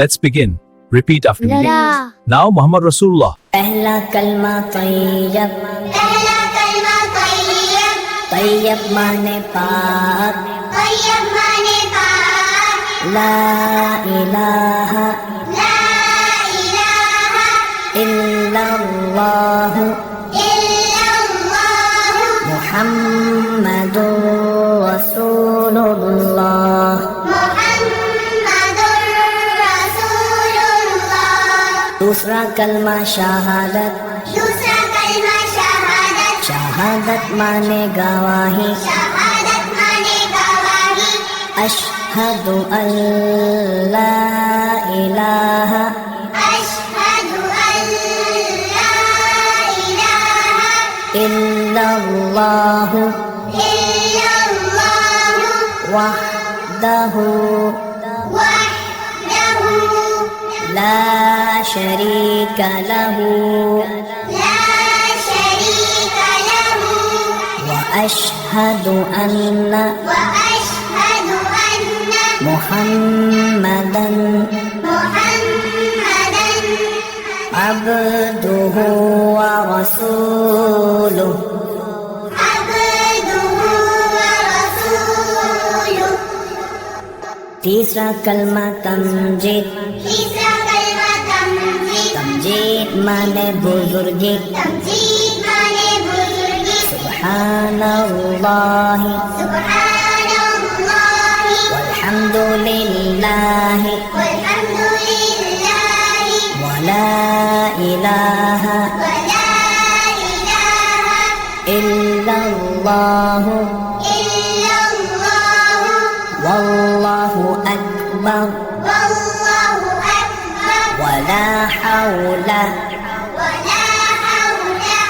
Let's begin. Repeat after me. La. Now Muhammad Rasulullah. पहला कलमा तैयब, पहला कलमा तैयब, तैयब माने पाक, तैयब माने पाक, ला इलाहा ला इलाहा इल्लल्लाह इल्लल्लाह मुहम्मदुर रसूलुल्लाह। मुहम्मदुर रसूलुल्लाह। दूसरा कलमा शहादत, दूसरा कलमा शहादत, शहादत माने गवाही, शहादत माने गवाही, अशहदु अल्ला इलाहा अशहदु अन ला इलाहा इल्लल्लाह इल्लल्लाह वहदहु वहदहु ला शरीक लहु ला शरीक लहु व अशहदु अन्ना वअशहदु अन्न मुहम्मदन मुहम्मदन अब्दुहु व रसूलुहु। अब्दुहु व रसूलुहु। तीसरा कलमा तमजीद, तीसरा कलमा तमजीद, तमजीद माने बुजुर्गी, तमजीद माने बुजुर्गी, सुब्हानल्लाह सुब्हानल्लाह वल्हम्दुलिल्लाह वल्हम्दुलिल्लाह वला इलाहा वला इलाहा इल्लल्लाह इल्लल्लाह वल्लाहु अकबर वल्लाहु अकबर वला हौला वला हौला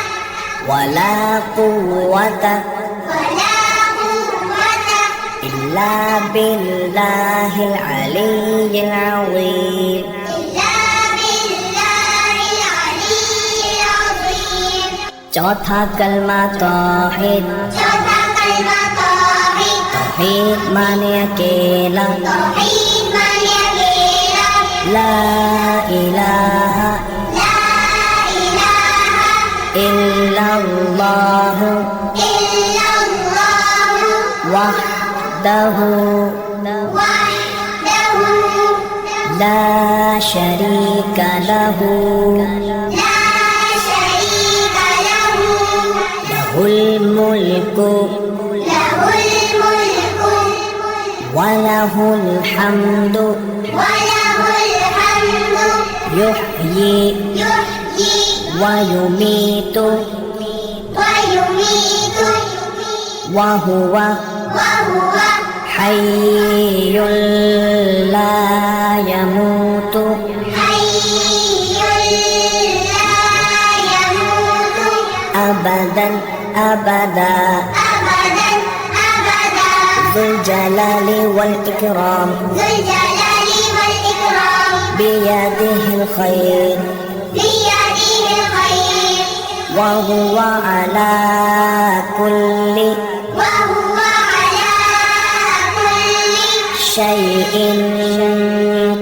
वला कुव्वता वला कुव्वता इल्ला बिल्लाहिल अलिय्यिल अज़ीम। इल्ला बिल्लाहिल अलिय्यिल अज़ीम। चौथा कलमा तौहीद, चौथा कलमा तौहीद, तौहीद माने अकेला, तौहीद माने अकेला, ला इलाहा ला इलाहा इल्लल्लाह इल्लल्लाह वहदहु वहदहु ला शरीक लहु ला शरीक लहु लहुल मुल्कु लहुल मुल्कु वलहुल हम्दु वलहुल हम्दु युह्यी युह्यी वयुमीतु वयुमीतु वहुव वहुव हय्युल ला यमूतु हय्युल ला यमूतु अबदन अबदा अबदन अबदा ذुल जलालि वल इकराम ذुल जलाली वल इकराम बियदिहिल खैर बियदिहिल खैर वहुव अला कुल्ली वहुव अला कुल्ली शैइन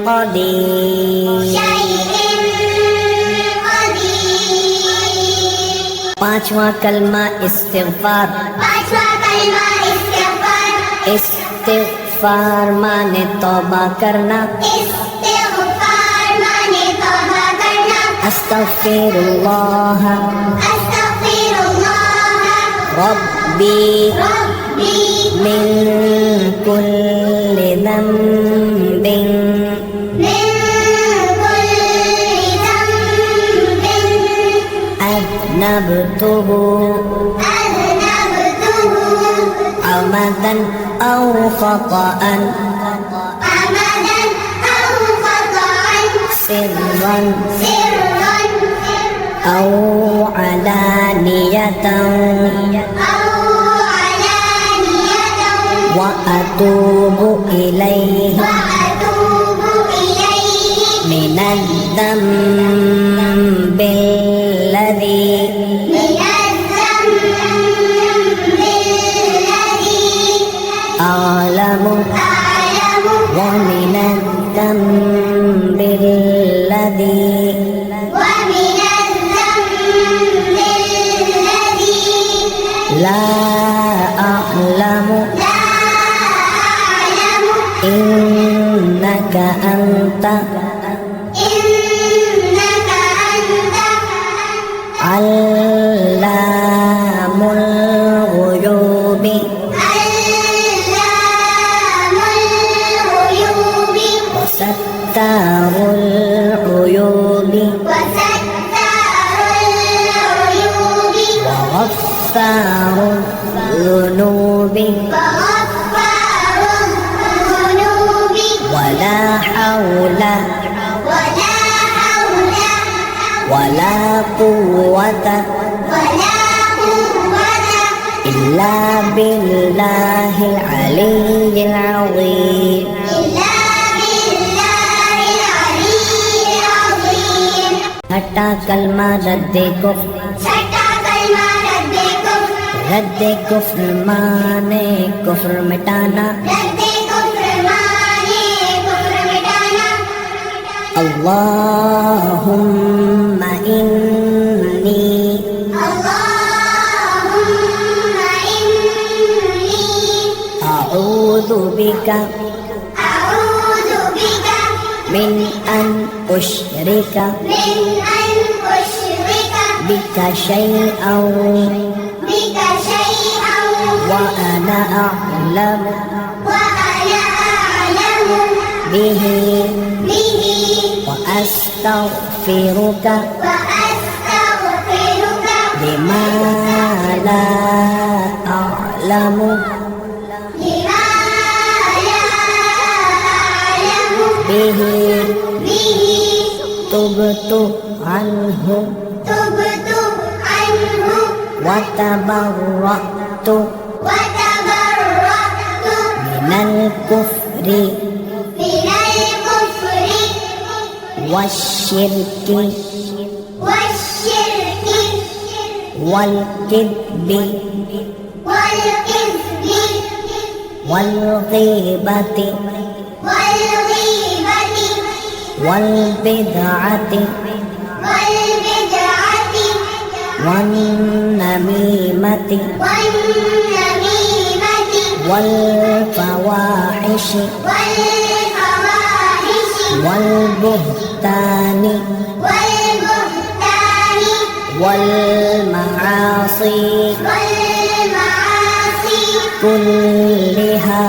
क़दीर। शैइन क़दीर। पांचवा कलमा इस्तिग़फ़ार, पांचवा कलमा इस्तिग़फ़ार, इस्तिग़फ़ार माने तौबा करना, इस्तिग़फ़ार माने तौबा करना, अस्तग़फ़िरुल्लाह अस्तग़फ़िरुल्लाह रब्बी रब्बी मिन कुल्लि ज़ंबिन मिन कुल्लि ज़ंबिन अज़नबतुहु अज़नबतुहु अमदन औ ख़तअन अमदन औ ख़तअन सिर्रन सिर्रन औ अलानियतन औ अलानियतन व अतूबु इलैहि وأتوب إليه मिनज़ ज़ंबिल्लज़ी من الذنب الذي أعلم أعلم ومن الذنب أنت إنك أنت علام الغيوب علام الغيوب وستار العيوب وستار العيوب وغفار الذنوب وغفار الذنوب ولا حول ولا حول ولا قوة ولا قوة إلا بالله العلي العظيم إلا بالله العلي العظيم छठा कलमा रद्दे कुफ्र छठा कलमा रद्दे कुफ्र रद्दे कुफ्र माने कुफ्र मिटाना रद्दे कुफ्र माने कुफ्र मिटाना अल्लाहुम्मा इन्नी अल्लाहुम्मा इन्नी अऊज़ु बिका अऊज़ु बिका मिन अन उश्रिका मिन अन उश्रिका बिका शैअन बिका शैअन व अना अअलम وأنا أعلم बिही به व अस्तगफिरुका وأستغفرك बिमा ला अअलमु لما لا أعلم बिही به तुबतु अन्हु تبت عنه व तबर्रअतु وتبرأت मिनल कुफ्रि من الكفر والشرك والشرك والكذب والكذب والغيبة والغيبة والبدعة والبدعة والنميمة والنميمة والفواحش والفواحش والبهتان والبهتان والمعاصي والمعاصي كلها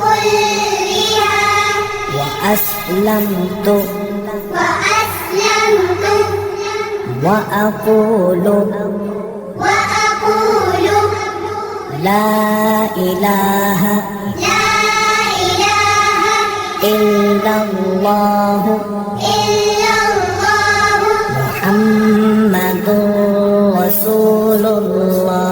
كلها وأسلمت وأسلمت وأقول وأقول لا إله لا إله إلا الله إلا الله محمد رسول الله